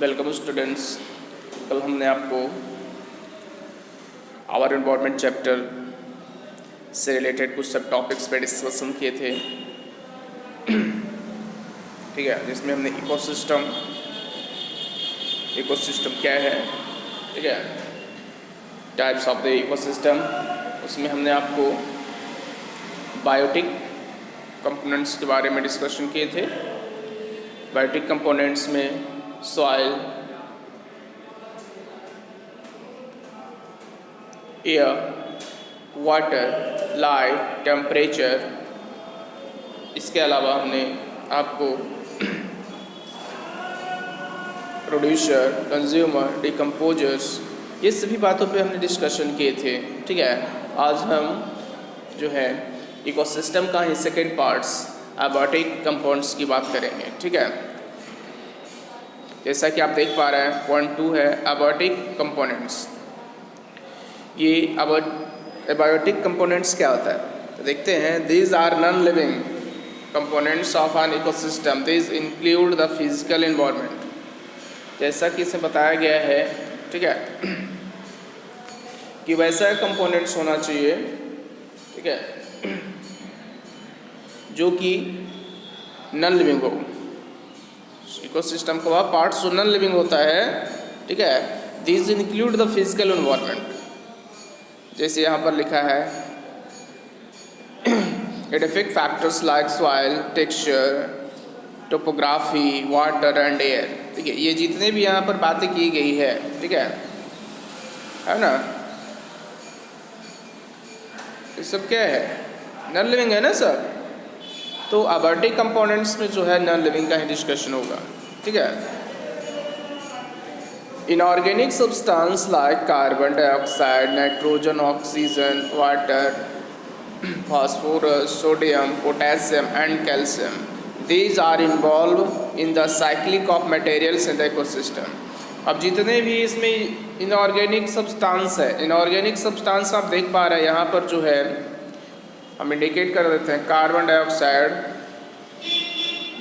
Welcome students. कल हमने आपको आवर एनवायरनमेंट चैप्टर से रिलेटेड कुछ सब टॉपिक्स पे डिस्कशन किए थे, ठीक है, जिसमें हमने इकोसिस्टम क्या है, ठीक है, टाइप्स ऑफ द इकोसिस्टम, उसमें हमने आपको बायोटिक कंपोनेंट्स के बारे में डिस्कशन किए थे। बायोटिक कंपोनेंट्स में soil, air, water, light, temperature, इसके अलावा हमने आपको प्रोड्यूसर, कंज्यूमर, डिकम्पोजर्स, ये सभी बातों पे हमने डिस्कशन किए थे, ठीक है। आज हम जो है इकोसिस्टम का ही सेकेंड पार्ट्स एबायोटिक कंपाउंड्स की बात करेंगे, ठीक है। जैसा कि आप देख पा रहे हैं, पॉइंट 2 है एबायोटिक कंपोनेंट्स। ये एबायोटिक कंपोनेंट्स क्या होता है तो देखते हैं। These are non living components of an ecosystem, these include the physical environment. जैसा कि इसे बताया गया है, ठीक है, कि वैसा कंपोनेंट्स होना चाहिए, ठीक है, जो कि नॉन लिविंग हो। इकोसिस्टम का वह पार्ट्स जो नॉन लिविंग होता है, ठीक है, these include the physical environment. जैसे यहाँ पर लिखा है, it affect factors like soil, texture, topography, water and air, ठीक है। ये जितने भी यहाँ पर बातें की गई है, ठीक है ना, ये सब क्या है, नॉन लिविंग है ना सर। तो एबायोटिक कंपोनेंट्स में जो है नॉन लिविंग का ही डिस्कशन होगा, ठीक है। Inorganic substance like carbon dioxide, nitrogen, oxygen, water, phosphorus, sodium, potassium and calcium, these are involved in the cyclic of materials in the ecosystem। अब जितने भी इसमें इनऑर्गेनिक सब्सटेंस है, इनऑर्गेनिक सब्सटेंस आप देख पा रहे हैं यहाँ पर जो है हम इंडिकेट कर देते हैं, carbon dioxide,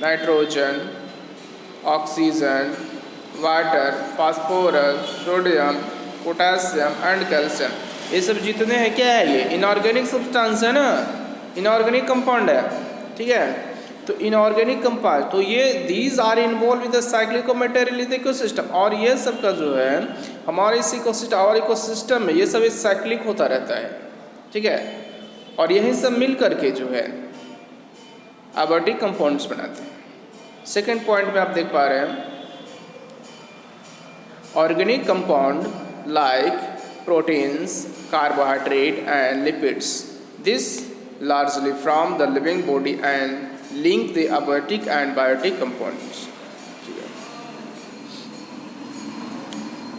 nitrogen, oxygen, water, phosphorus, sodium, potassium and calcium, ये सब जितने हैं क्या है, ये इनऑर्गेनिक सब्सटेंस है ना, इनऑर्गेनिक कंपाउंड है, ठीक है। तो इनऑर्गेनिक कंपाउंड, तो ये these are involve with the cyclic of material in the ecosystem. और ये सब का जो है हमारे इस इकोसिस्टम में ये सब इस साइक्लिक होता रहता है, ठीक है। और यही सब मिल करके जो है एबायोटिक कंपाउंड्स बनाते हैं। सेकेंड पॉइंट में आप देख पा रहे हैं, organic compound like proteins, carbohydrate and lipids, this largely from the living body and link the abiotic and biotic components।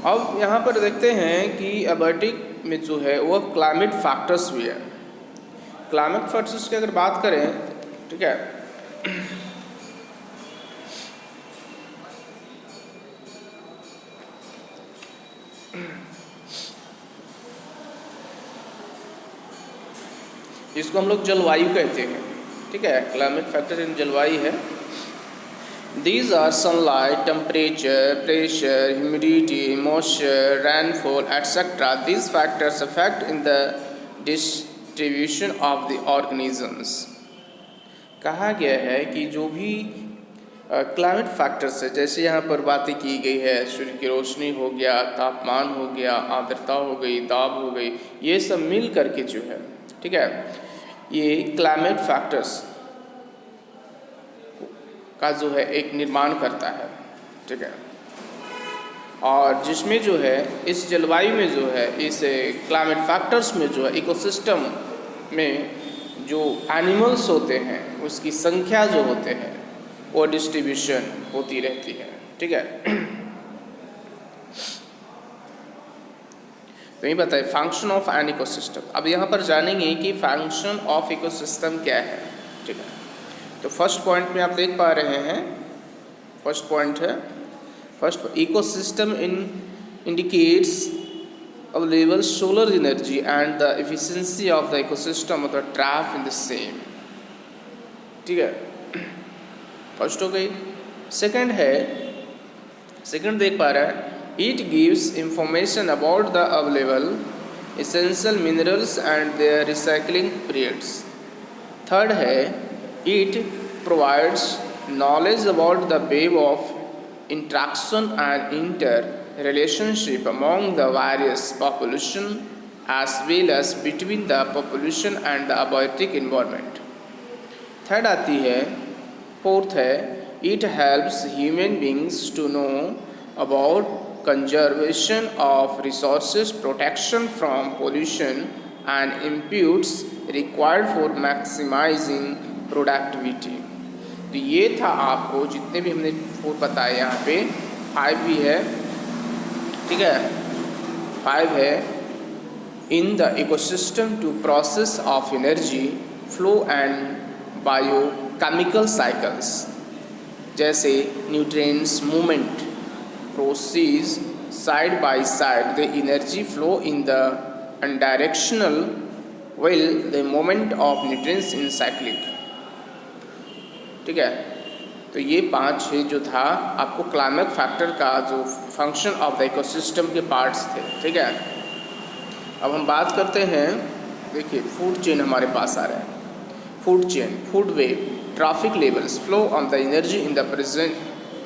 अब यहाँ पर देखते हैं कि एबायोटिक में जो है वह क्लाइमेट फैक्टर्स भी है। क्लाइमेट फैक्टर्स की अगर बात करें, ठीक है, जिसको हम लोग जलवायु कहते हैं, ठीक है, क्लाइमेट फैक्टर इन जलवायु है। These are sunlight, temperature, pressure, humidity, moisture, rainfall etcetera. These factors affect in the distribution of the organisms. कहा गया है कि जो भी क्लाइमेट फैक्टर्स है, जैसे यहाँ पर बातें की गई है, सूर्य की रोशनी हो गया, तापमान हो गया, आर्द्रता हो गई, दाब हो गई, ये सब मिल करके जो है, ठीक है, ये क्लाइमेट फैक्टर्स का जो है एक निर्माण करता है, ठीक है। और जिसमें जो है इस जलवायु में जो है इस क्लाइमेट फैक्टर्स में जो है इकोसिस्टम में जो एनिमल्स होते हैं उसकी संख्या जो होते हैं वो डिस्ट्रीब्यूशन होती रहती है, ठीक है। तो ये बताइए फंक्शन ऑफ एन इकोसिस्टम। अब यहाँ पर जानेंगे कि फंक्शन ऑफ इकोसिस्टम क्या है, ठीक है। तो फर्स्ट पॉइंट में आप देख पा रहे हैं, फर्स्ट पॉइंट है, first ecosystem indicates available solar energy and the efficiency of the ecosystem of the trap in the same, ठीक है, फर्स्ट हो गई। सेकंड है सेकंड देख पा रहा है, it gives information about the available essential minerals and their recycling periods. Third है, it provides knowledge about the web of interaction and interrelationship among the various population as well as between the population and the abiotic environment। Third आती है, fourth है, it helps human beings to know about conservation of resources, protection from pollution and inputs required for maximizing productivity। तो ये था आपको जितने भी हमने फोर बताए, यहाँ पे 5 भी है, ठीक है, 5 है, in the ecosystem to process of energy flow and biochemical cycles, जैसे nutrients movement proceeds side by side the energy flow in the directional will the moment of nutrients in cyclic. ठीक है, तो ये 5-6 जो था आपको क्लाइमेट फैक्टर का जो फंक्शन ऑफ द इकोसिस्टम के पार्ट्स थे। ठीक है, अब हम बात करते हैं, देखिए फूड चेन हमारे पास आ रहा है। Food chain, food web, trophic levels, flow of the energy in the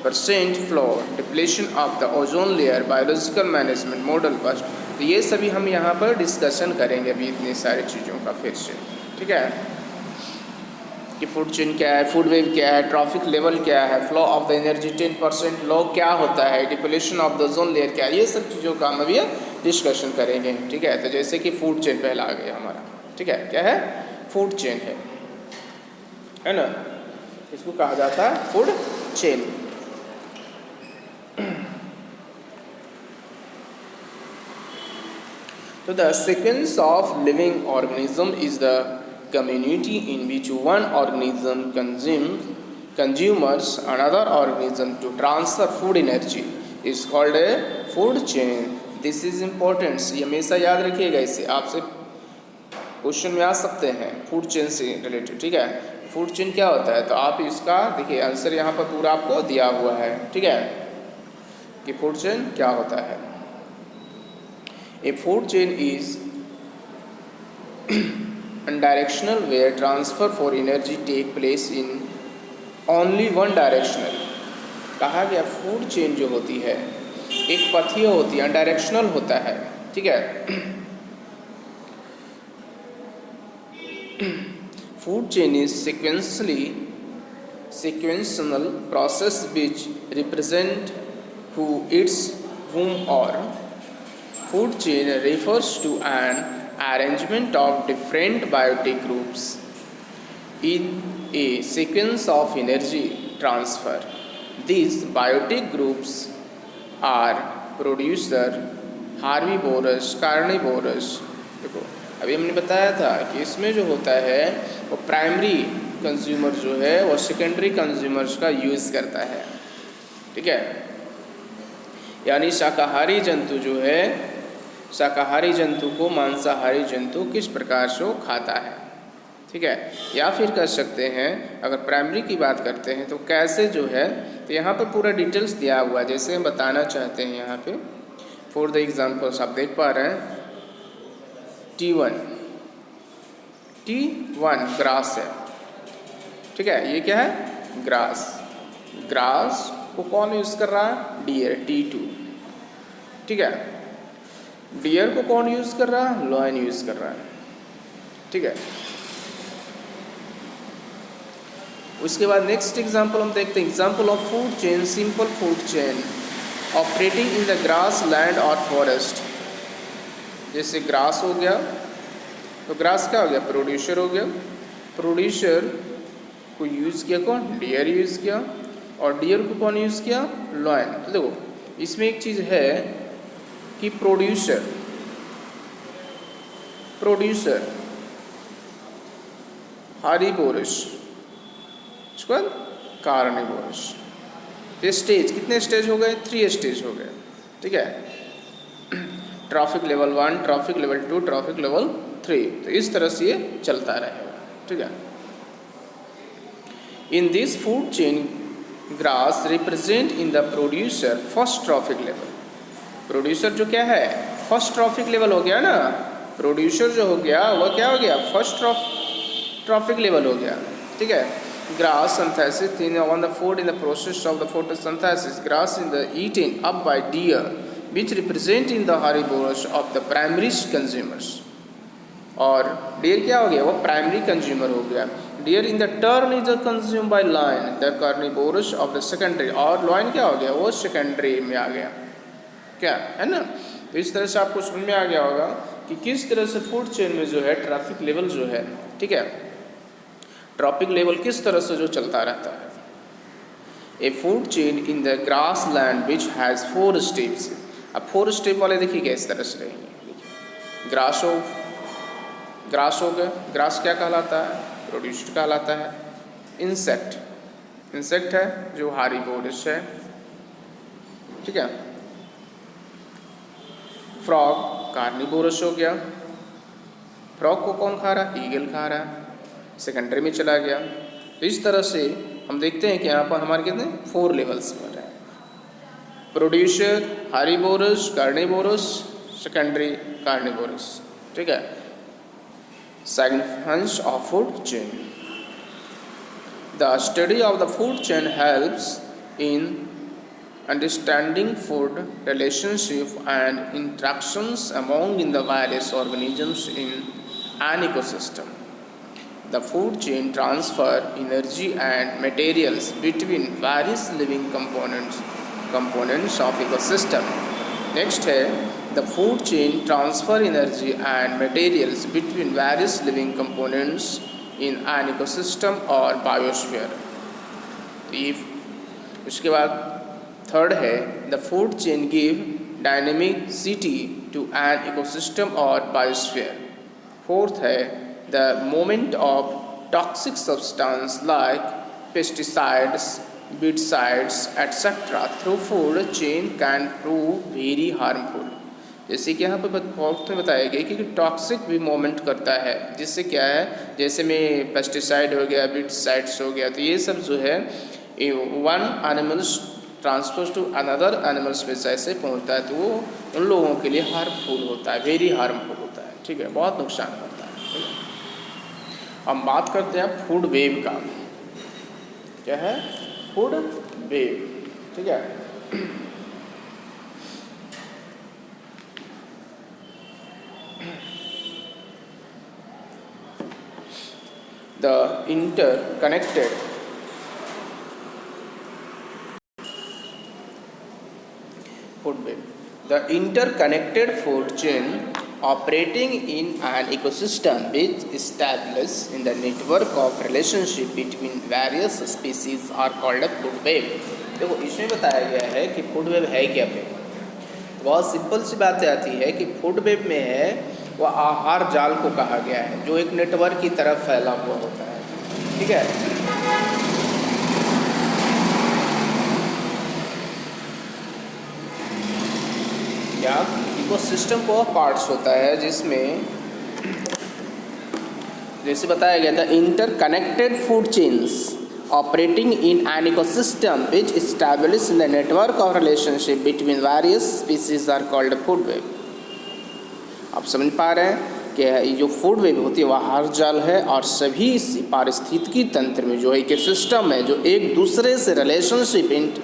percent flow, depletion of the ozone layer, biological management model bust. तो ये सभी हम यहाँ पर डिस्कशन करेंगे अभी इतनी सारी चीज़ों का फिर से। ठीक है, कि फूड चेन क्या है, फूड वेव क्या है, ट्रैफिक लेवल क्या है, flow of the energy 10% law क्या होता है, depletion of the ozone layer क्या है, ये सब चीज़ों का हम अभी डिस्कशन करेंगे। ठीक है, तो जैसे कि फूड चेन पहला आ गया हमारा। ठीक है, क्या है, फूड चेन है ना, इसको कहा जाता है फूड चेन। तो the sequence of living organism is the community in which one organism consumes another organism to transfer food energy is called a food chain। This is important, ये हमेशा याद रखिएगा, इसे आपसे क्वेश्चन में आ सकते हैं फूड चेन से रिलेटेड। ठीक है, फूड चेन क्या होता है, तो आप इसका देखिए आंसर यहाँ पर पूरा आपको दिया हुआ है। ठीक है, कि फूड चेन क्या होता है। ए food chain is directional where transfer for energy take place in only one directional। कहा गया फूड चेन जो होती है एक पथीय होती है, डायरेक्शनल होता है। ठीक है, food chain is sequential process which represent who eats whom, or food chain refers to an arrangement of different biotic groups in a sequence of energy transfer। These biotic groups are producer, herbivorous, carnivorous। देखो अभी हमने बताया था कि इसमें जो होता है वो प्राइमरी कंज्यूमर जो है वो सेकेंडरी कंज्यूमर्स का यूज़ करता है। ठीक है, यानी शाकाहारी जंतु जो है, शाकाहारी जंतु को मांसाहारी जंतु किस प्रकार से खाता है। ठीक है, या फिर कह सकते हैं अगर प्राइमरी की बात करते हैं तो कैसे जो है, तो यहाँ पर पूरा डिटेल्स दिया हुआ है जैसे हम बताना चाहते हैं यहाँ पे। फॉर द एग्जांपल्स आप देख पा रहे हैं, T1 ग्रास है। ठीक है, ये क्या है, ग्रास। ग्रास को कौन यूज़ कर रहा है, डियर, T2। ठीक है, डियर को कौन यूज़ कर रहा है, लॉयन यूज़ कर रहा है। ठीक है, उसके बाद नेक्स्ट एग्जांपल हम देखते हैं, example of food chain, simple food chain operating in the grass land और फॉरेस्ट। जैसे ग्रास हो गया, तो ग्रास क्या हो गया, प्रोड्यूसर हो गया। प्रोड्यूसर को यूज़ किया कौन, डियर यूज़ किया, और डियर को कौन यूज़ किया, लॉयन। तो देखो इसमें एक चीज़ है कि प्रोड्यूसर हार्बिवोरस, उसके बाद कार्निवोरस। तो स्टेज कितने स्टेज हो गए, 3 स्टेज हो गए। ठीक है, traffic level 1, traffic level 2, traffic level 3। तो इस तरह से ये चलता रहेगा। ठीक है, in this food chain grass represent in the producer first trophic level. Producer जो क्या है, फर्स्ट ट्रॉफिक लेवल हो गया ना, प्रोड्यूसर जो हो गया वह क्या हो गया, फर्स्ट ट्रॉफिक लेवल हो गया, ठीक है। Grass synthesis in on the food in the process of the photosynthesis, grass in the eaten up by deer which represent in the herbivores of the primary consumers। और deer क्या हो गया, वो primary consumer हो गया। Deer in the turn is consume by lion the carnivores of the secondary, और lion क्या हो गया, वो सेकेंडरी में आ गया, क्या है ना। तो इस तरह से आपको समझ में आ गया होगा कि किस तरह से फूड चेन में जो है ट्रैफिक लेवल जो है, ठीक है, ट्रॉपिक लेवल किस तरह से जो चलता रहता है। ए food chain in the grass land which has 4 steps. अब 4 स्टेप वाले देखिए इस तरह से रहेंगे। ग्रास हो गया, ग्रास क्या कहलाता है, प्रोड्यूस्ड कहलाता है। इंसेक्ट है जो हार्बीवोरस है, ठीक है। फ्रॉग कार्निवोरस हो गया, फ्रॉग को कौन खा रहा है, ईगल खा रहा है, सेकेंडरी में चला गया। तो इस तरह से हम देखते हैं कि यहाँ पर हमारे कितने 4 लेवल्स पर है, producer, herbivores, carnivorous, secondary carnivorous, ठीक है। Significance of food chain. The study of the food chain helps in understanding food relationship and interactions among in the various organisms in an ecosystem. The food chain transfer energy and materials between various living components of ecosystem. Next है the food chain transfer energy and materials between various living components in an ecosystem or biosphere. उसके बाद third है the food chain give dynamicity to an ecosystem or biosphere. Fourth है the movement of toxic substance like pesticides, herbicides, etc. through food chain can prove very harmful. जैसे कि यहाँ पर fourth में बताया गया कि टॉक्सिक भी मूवमेंट करता है, जिससे क्या है, जैसे में पेस्टिसाइड हो गया, हेर्बिसाइड्स हो गया, तो ये सब जो है one animals transfer to another animal species से पहुँचता है, तो वो उन लोगों के लिए हार्मफुल होता है, वेरी हार्मफुल होता है, ठीक है, बहुत नुकसान करता है। हम बात करते हैं फूड वेव का। क्या है, फूड वेव, ठीक है। The interconnected food web. The interconnected food chain operating in an ecosystem which established in the network of relationship between various species are called a food web. देखो इसमें बताया गया है कि फूड वेब है क्या पे, बहुत सिंपल सी बातें आती है कि फूड वेब में है वह आहार जाल को कहा गया है, जो एक नेटवर्क की तरफ फैला हुआ होता है, ठीक है। या इकोसिस्टम को पार्ट्स होता है, जिसमें जैसे बताया गया था interconnected food chains operating in an ecosystem which established in the network of relationship between various species are called food web. आप समझ पा रहे हैं कि ये जो फूड वेब होती है वह आहार जाल है, और सभी पारिस्थितिकी तंत्र में जो इकोसिस्टम है, जो एक दूसरे से रिलेशनशिप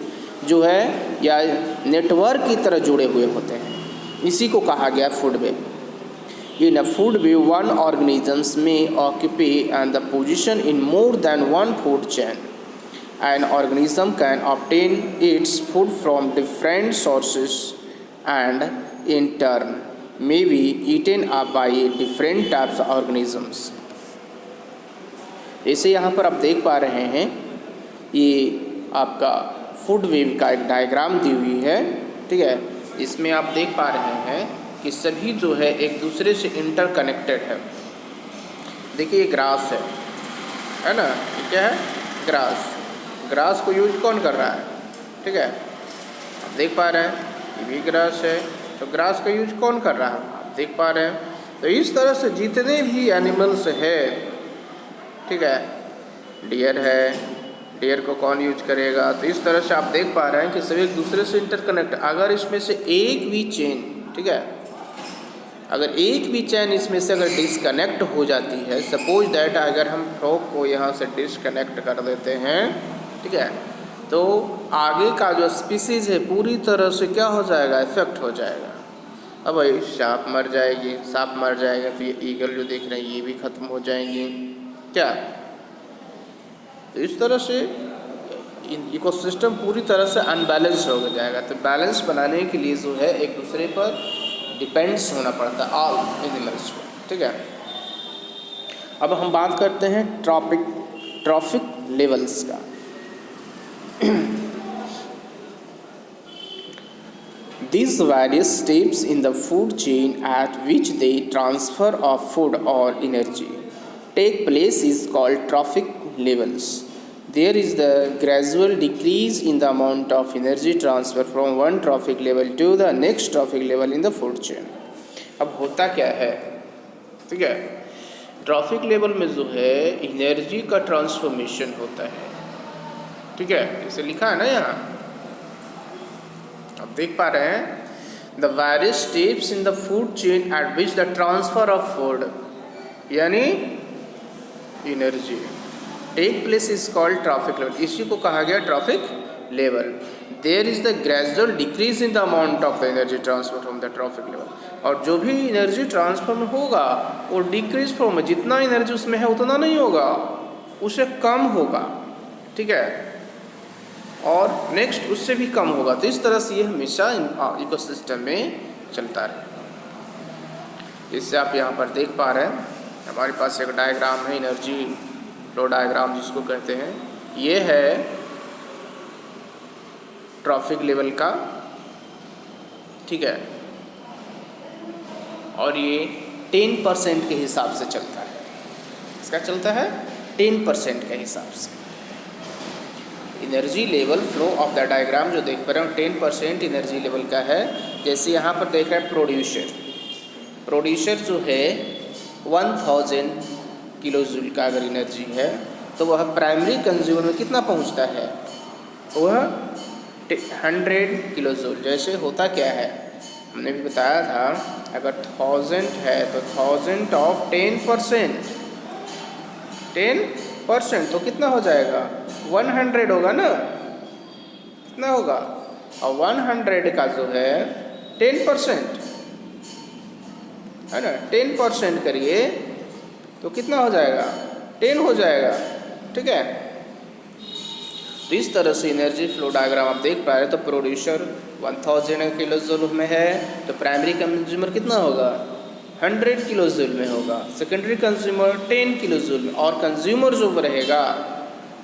जो है या नेटवर्क की तरह जुड़े हुए होते हैं, इसी को कहा गया food web. In a food web, one organisms may occupy the position in more than one food chain. An organism can obtain its food from different sources and in turn may be eaten up by different types of organisms. जैसे यहाँ पर आप देख पा रहे हैं, ये आपका फूड वेब का एक डायग्राम दी हुई है, ठीक है। इसमें आप देख पा रहे हैं कि सभी जो है एक दूसरे से इंटरकनेक्टेड है। देखिए ये ग्रास है ना, ये क्या है, ग्रास को यूज कौन कर रहा है, ठीक है, आप देख पा रहे हैं ये भी ग्रास है, तो ग्रास का यूज कौन कर रहा है, आप देख पा रहे हैं। तो इस तरह से जितने भी एनिमल्स है, ठीक है, डियर है, एयर को कौन यूज करेगा। तो इस तरह से आप देख पा रहे हैं कि सभी एक दूसरे से इंटरकनेक्ट। अगर इसमें से एक भी चेन, ठीक है, अगर एक भी चेन इसमें से अगर डिसकनेक्ट हो जाती है, सपोज दैट अगर हम फ्रॉग को यहाँ से डिसकनेक्ट कर देते हैं, ठीक है, तो आगे का जो स्पीसीज है पूरी तरह से क्या हो जाएगा, इफेक्ट हो जाएगा। अब भाई सांप मर जाएगी, सांप मर जाएगा तो ये ईगल जो देख रहे हैं ये भी ख़त्म हो जाएंगी क्या। तो इस तरह से इकोसिस्टम पूरी तरह से अनबैलेंस हो जाएगा। तो बैलेंस बनाने के लिए जो है एक दूसरे पर डिपेंड्स होना पड़ता है ऑल एनिमल्स को, ठीक है। अब हम बात करते हैं ट्रॉफिक लेवल्स का। These various steps in the food chain at which the transfer of food or energy take place is called trophic levels. There is the gradual decrease in the amount of energy transfer from one trophic level to the next trophic level in the food chain. अब होता क्या है, ठीक है, trophic level में जो है energy का ट्रांसफॉर्मेशन होता है, ठीक है, इसे लिखा है ना यहाँ, आप देख पा रहे हैं। The various steps in the food chain at which the transfer of food यानी energy take place is called trophic level. इसी को कहा गया trophic level. There is the gradual decrease in the amount of energy transfer from the trophic level. और जो भी energy transfer में होगा वो डिक्रीज फ्रॉम, जितना एनर्जी उसमें है उतना नहीं होगा, उससे कम होगा, ठीक है, और नेक्स्ट उससे भी कम होगा। तो इस तरह से ये हमेशा इकोसिस्टम में चलता रहेगा। इससे आप यहाँ पर देख पा रहे हैं हमारे पास एक डायग्राम है, एनर्जी फ्लो डायग्राम जिसको कहते हैं। ये है ट्रॉफिक लेवल का, ठीक है, और ये 10% के हिसाब से चलता है। इसका चलता है 10% के हिसाब से। Energy level flow of the diagram जो देख पा रहे हैं 10% एनर्जी लेवल का है। जैसे यहाँ पर देख रहे हैं प्रोड्यूसर जो है 1000 किलो जूल का अगर एनर्जी है तो वह प्राइमरी कंज्यूमर में कितना पहुँचता है, वह 100 किलो जूल। जैसे होता क्या है, हमने भी बताया था, अगर 1000 है तो 1000 ऑफ 10% तो कितना हो जाएगा, 100 होगा ना, कितना होगा, और 100 का जो है 10% है ना, 10% करिए तो कितना हो जाएगा, 10 हो जाएगा, ठीक है। तो इस तरह से एनर्जी फ्लो डायग्राम आप देख पा रहे हैं। तो प्रोड्यूसर 1000 किलो जूल में है तो प्राइमरी कंज्यूमर कितना होगा, 100 किलो जूल में होगा, सेकेंडरी कंज्यूमर 10 किलो जूल में, और कंज्यूमर जो रहेगा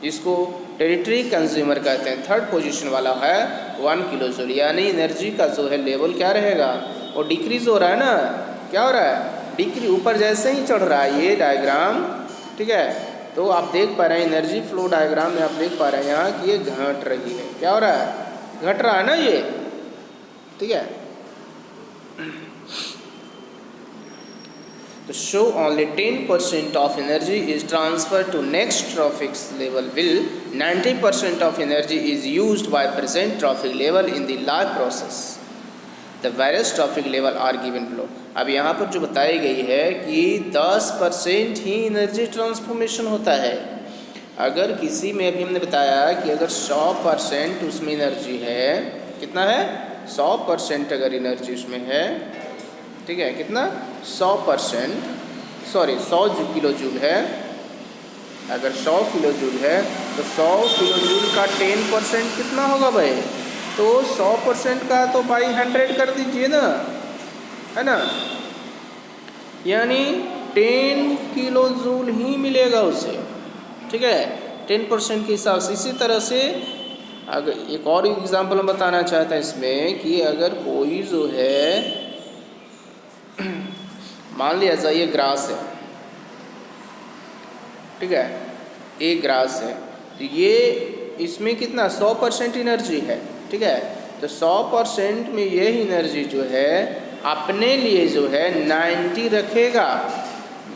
जिसको टेरिटरी कंज्यूमर कहते हैं, थर्ड पोजीशन वाला है 1 किलो जूल। यानी एनर्जी का जो है लेवल क्या रहेगा, वो डिक्रीज हो रहा है ना, क्या हो रहा है, डिक्रीज, ऊपर जैसे ही चढ़ रहा है ये डायग्राम, ठीक है। तो आप देख पा रहे हैं एनर्जी फ्लो डायग्राम में आप देख पा रहे हैं यहाँ कि ये घट रही है, क्या हो रहा है, घट रहा है ना ये, ठीक है। To show only 10% of energy is transferred to next trophic level, will 90% of energy is used by present trophic level in the life process. The various trophic level are given below. अब यहाँ पर जो बताई गई है कि 10% ही energy transformation होता है। अगर किसी में अभी हमने बताया कि अगर 100% उसमें एनर्जी है, कितना है, 100% अगर एनर्जी उसमें है, ठीक है, कितना, 100%, सॉरी 100 किलो जूल है, अगर 100 किलो जूल है तो 100 किलो जूल का 10% कितना होगा भाई, तो 100% का तो भाई 100 कर दीजिए ना, है ना, यानी 10 किलो जूल ही मिलेगा उसे, ठीक है, 10% के हिसाब से। इसी तरह से अगर एक और एग्जांपल हम बताना चाहते हैं इसमें कि अगर कोई जो है मान लिया जाए ये ग्रास है, ठीक है, एक ग्रास है, तो ये इसमें कितना 100% एनर्जी है, ठीक है। तो 100% में ये एनर्जी जो है अपने लिए जो है 90 रखेगा,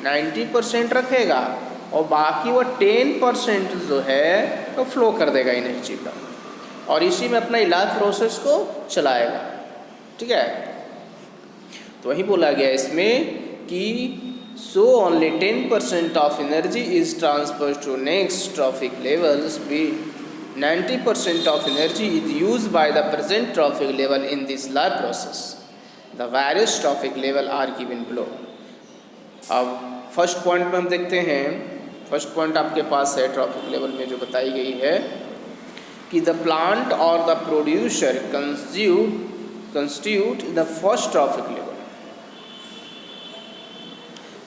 90% रखेगा, और बाकी वो 10% जो है तो फ्लो कर देगा एनर्जी का, और इसी में अपना इलाज प्रोसेस को चलाएगा। ठीक है, तो वही बोला गया इसमें कि so only 10% of energy is transferred to next trophic levels. 90% of energy is used by the present trophic level in this life process. The various trophic level are given below. अब फर्स्ट पॉइंट में हम देखते हैं, first point आपके पास है trophic level में जो बताई गई है कि द प्लांट और the producer constitute the first trophic level.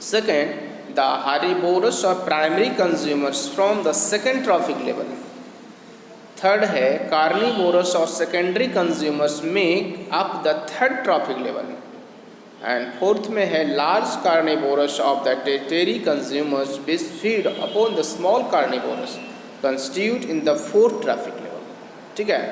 Second, the herbivorous or primary consumers from the second trophic level. Third है कार्निवोरस और secondary consumers make up the third trophic level. And fourth में है large carnivorous of the territory consumers which feed upon the small carnivorous constitute in the fourth trophic level. ठीक है,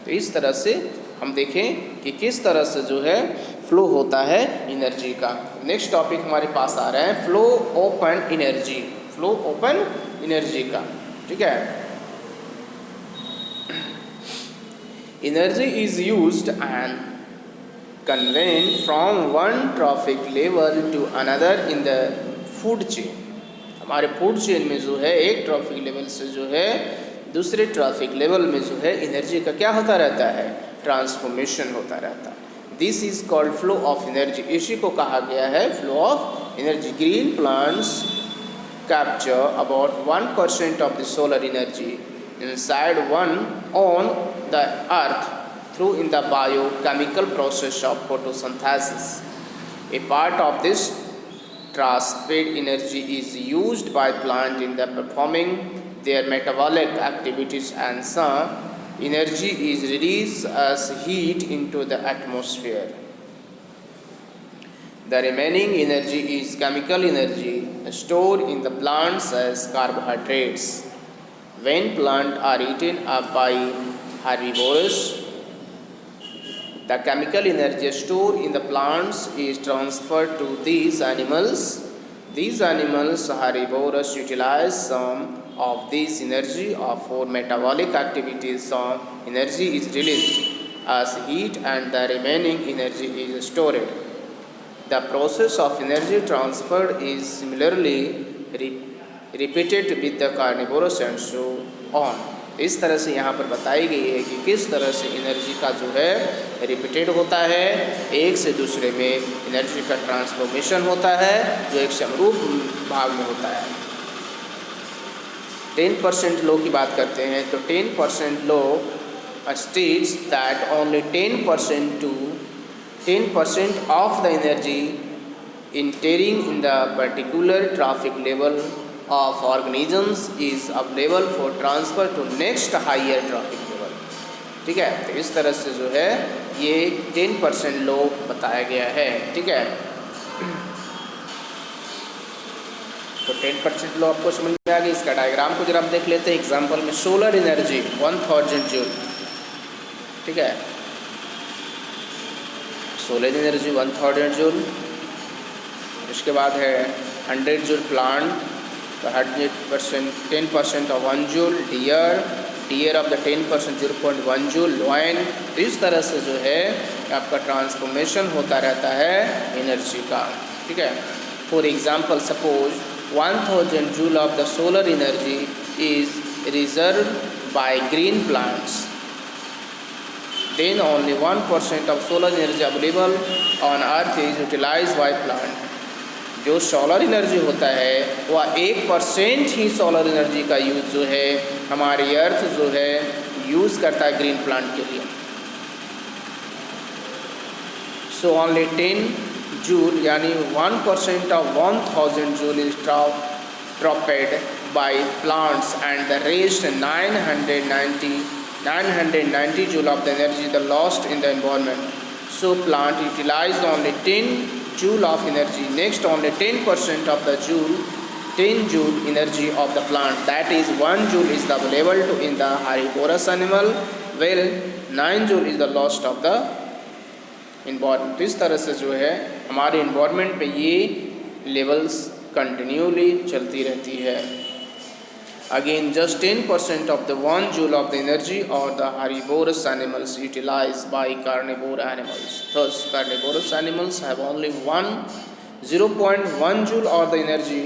तो इस तरह से हम देखें कि किस तरह से जो है फ्लो होता है एनर्जी का। नेक्स्ट टॉपिक हमारे पास आ रहा है flow open energy, flow open energy का। ठीक है, energy is used and conveyed from one trophic level to another in the food chain. हमारे फूड चेन में जो है एक ट्रॉफिक लेवल से जो है दूसरे ट्रॉफिक लेवल में जो है एनर्जी का क्या होता रहता है, ट्रांसफॉर्मेशन होता रहता है। This is called flow of energy, इसी को कहा गया है flow of energy. Green plants capture about 1% of the solar energy inside one on the earth through in the biochemical process of photosynthesis. A part of this transferred energy is used by plant in the performing their metabolic activities, and some energy is released as heat into the atmosphere. The remaining energy is chemical energy stored in the plants as carbohydrates. When plants are eaten up by herbivores, the chemical energy stored in the plants is transferred to these animals. These animals, herbivores, utilize some of this energy for metabolic activities. Some energy is released as heat and the remaining energy is stored. The process of energy transfer is similarly repeated with the carnivorous and so on. इस तरह से यहाँ पर बताई गई है कि किस तरह से एनर्जी का जो है रिपीटेड होता है, एक से दूसरे में एनर्जी का ट्रांसफॉर्मेशन होता है जो एक समरूप भाग में होता है। 10% लो की बात करते हैं तो 10% लो states that only 10% of the energy entering in the particular trophic level of organisms is available for transfer to next higher trophic level। ठीक है, तो इस तरह से जो है ये 10% लो बताया गया है। ठीक है, तो 10% लो आपको समझ में आ गई। इसका डायग्राम को जरा आप देख लेते हैं एग्जाम्पल में। Solar energy 1000 joule. ठीक है, सोलर एनर्जी 1000 जूल। इसके बाद है 100 जूल प्लांट, तो 10% of 1 joule, deer of the 10% 0.1 joule, lion. तो इस तरह से जो है आपका ट्रांसफॉर्मेशन होता रहता है एनर्जी का। ठीक है, for example suppose 1000 joule of the solar energy is reserve by green plants, then only 1% of solar energy available on earth is utilized by plant. जो सोलर एनर्जी होता है वह 1% ही सोलर एनर्जी का यूज़ जो है हमारी अर्थ जो है यूज़ करता है ग्रीन प्लांट के लिए। सो ओनली 10 जूल यानी 1% of 1000 joule is trapped by plants and the rest 990 joule of the energy the lost in the environment. So plant utilize only 10 joule of energy. Next, only 10% of the 10 joule energy of the plant, that is 1 joule is available to in the herbivorous animal, well 9 joule is the lost of the environment। तो इस तरह से जो है हमारे environment में ये levels continually चलती रहती है। Again, just 10% of the 1 joule of the energy or the herbivorous animals utilized by carnivore animals. Thus, carnivorous animals have only 0.1 joule or the energy,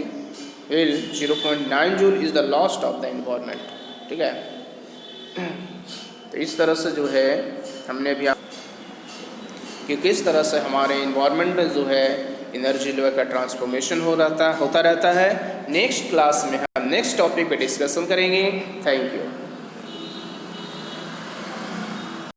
while 0.9 joule is the lost of the environment. ठीक है, तो इस तरह से जो है हमने अभी कि किस तरह से हमारे इन्वायरमेंट में जो है एनर्जी लेवल का ट्रांसफॉर्मेशन होता रहता है। नेक्स्ट क्लास में हम नेक्स्ट टॉपिक पे डिस्कशन करेंगे। Thank you.